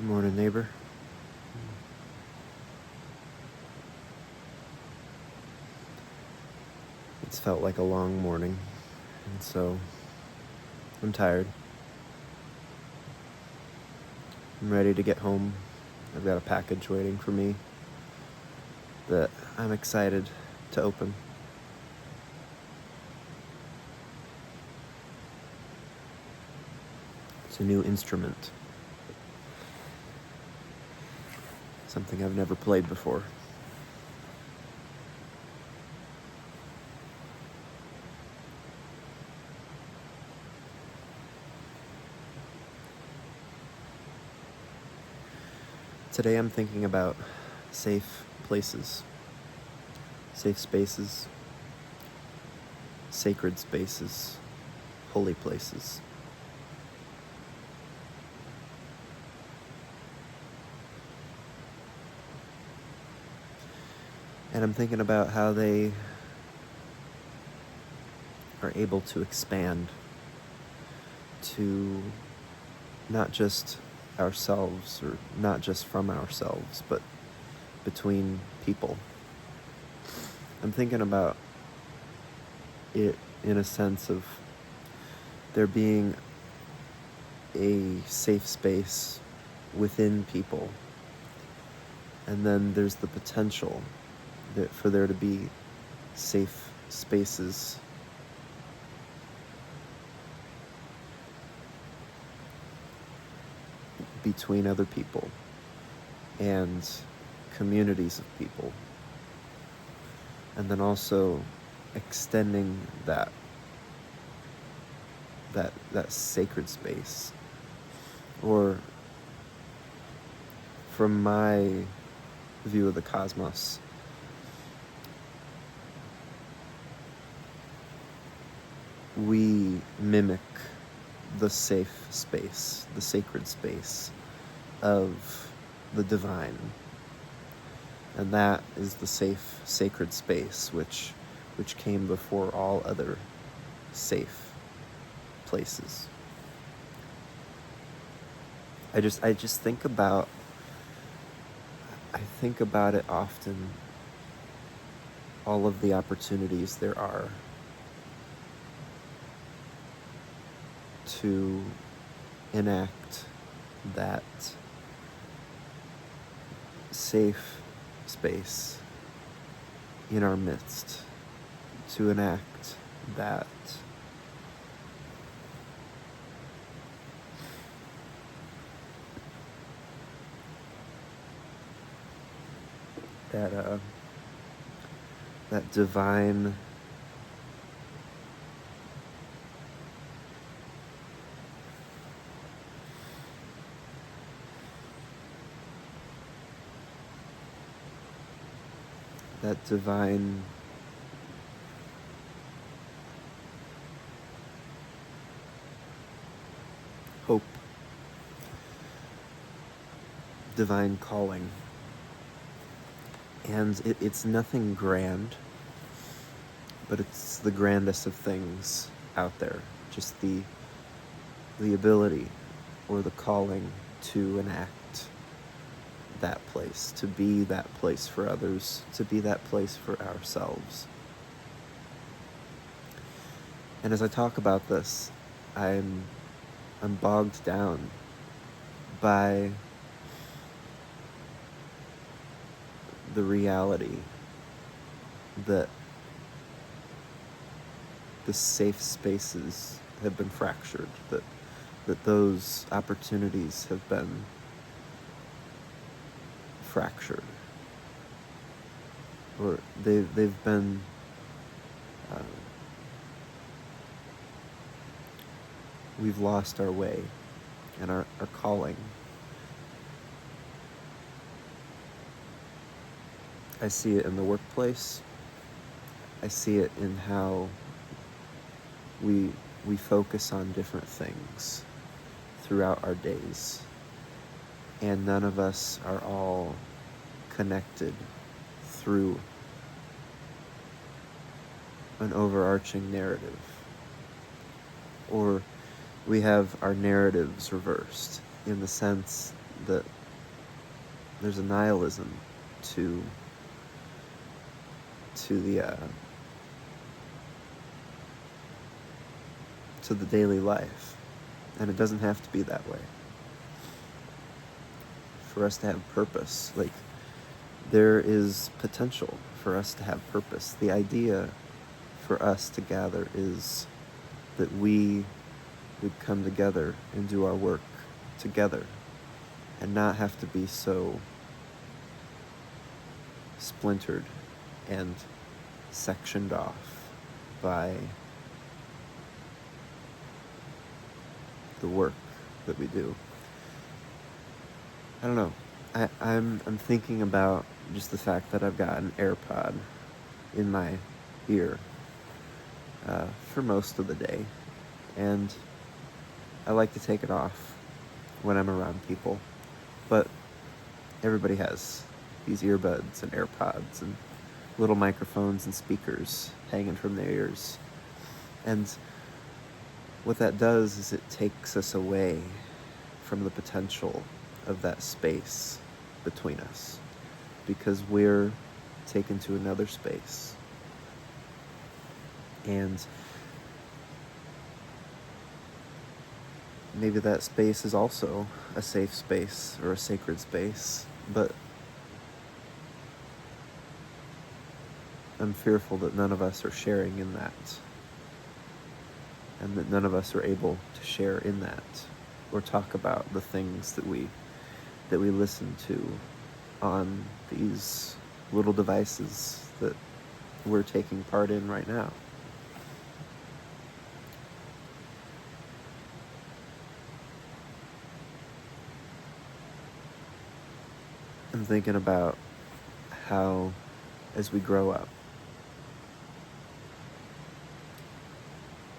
Good morning, neighbor. It's felt like a long morning, and so I'm tired. I'm ready to get home. I've got a package waiting for me that I'm excited to open. It's a new instrument. Something I've never played before. Today I'm thinking about safe places, safe spaces, sacred spaces, holy places. And I'm thinking about how they are able to expand to not just ourselves, or not just from ourselves, but between people. I'm thinking about it in a sense of there being a safe space within people, and then there's the potential that for there to be safe spaces between other people and communities of people, and then also extending that sacred space, or from my view of the cosmos, we mimic the safe space, the sacred space of the divine. And that is the safe, sacred space which came before all other safe places. I think about it often, all of the opportunities there are to enact that safe space in our midst, to enact that divine hope, divine calling. And it's nothing grand, but it's the grandest of things out there. Just the ability or the calling to enact that place, to be that place for others, to be that place for ourselves. And as I talk about this, I'm bogged down by the reality that the safe spaces have been fractured, that those opportunities have been fractured, or they've been we've lost our way and our calling. I see it in the workplace. I see it in how we focus on different things throughout our days, and none of us are all connected through an overarching narrative, or we have our narratives reversed, in the sense that there's a nihilism to the daily life, and it doesn't have to be that way. For us to have purpose, like, there is potential for us to have purpose. The idea for us to gather is that we would come together and do our work together and not have to be so splintered and sectioned off by the work that we do. I don't know. I'm thinking about just the fact that I've got an AirPod in my ear for most of the day, and I like to take it off when I'm around people, but everybody has these earbuds and AirPods and little microphones and speakers hanging from their ears, and what that does is it takes us away from the potential of that space between us, because we're taken to another space. And maybe that space is also a safe space or a sacred space, but I'm fearful that none of us are sharing in that, and that none of us are able to share in that or talk about the things that we listen to on these little devices that we're taking part in right now. I'm thinking about how, as we grow up,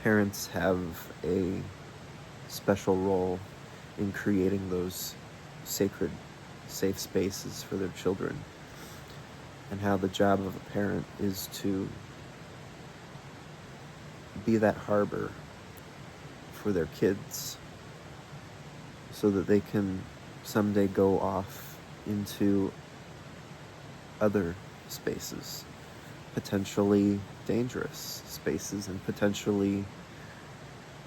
parents have a special role in creating those sacred, safe spaces for their children, and how the job of a parent is to be that harbor for their kids so that they can someday go off into other spaces, potentially dangerous spaces and potentially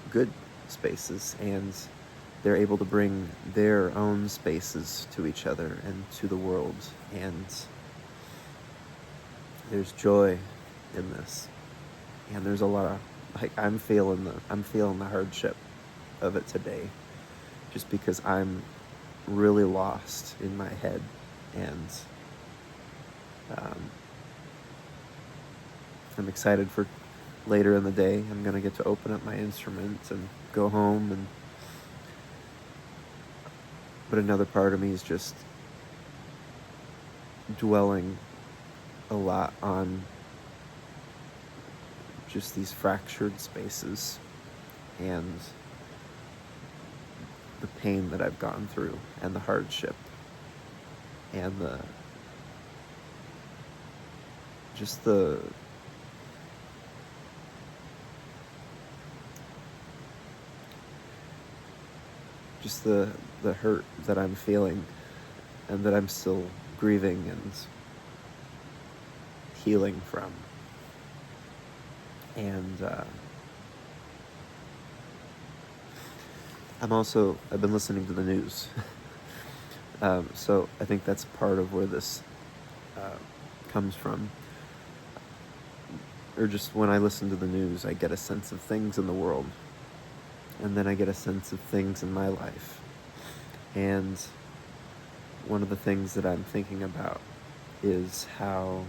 good spaces, and they're able to bring their own spaces to each other and to the world, and there's joy in this, and there's a lot of, like, I'm feeling the hardship of it today, just because I'm really lost in my head, and I'm excited for later in the day. I'm gonna get to open up my instrument and go home, but another part of me is just dwelling a lot on just these fractured spaces and the pain that I've gone through and the hardship and the hurt that I'm feeling and that I'm still grieving and healing from. And I've been listening to the news. So I think that's part of where this comes from. Or just when I listen to the news, I get a sense of things in the world. And then I get a sense of things in my life. And one of the things that I'm thinking about is how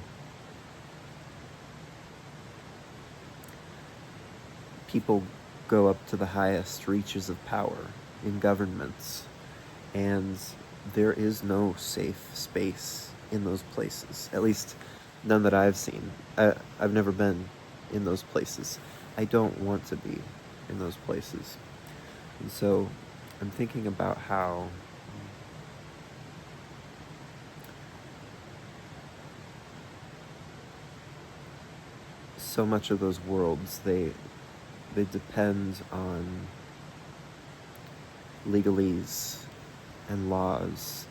people go up to the highest reaches of power in governments, and there is no safe space in those places, at least none that I've seen. I've never been in those places. I don't want to be in those places. And so I'm thinking about how so much of those worlds, they depend on legalese and laws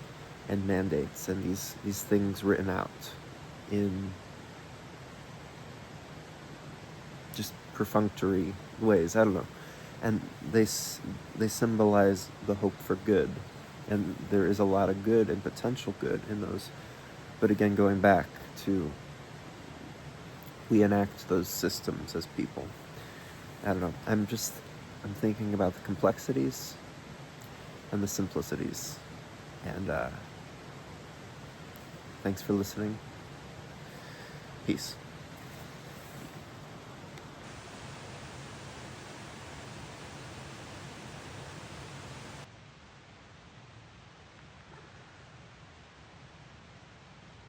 and mandates and these things written out in just perfunctory ways. I don't know. And they symbolize the hope for good. And there is a lot of good and potential good in those. But again, going back to, we enact those systems as people. I don't know. I'm thinking about the complexities and the simplicities. And thanks for listening. Peace.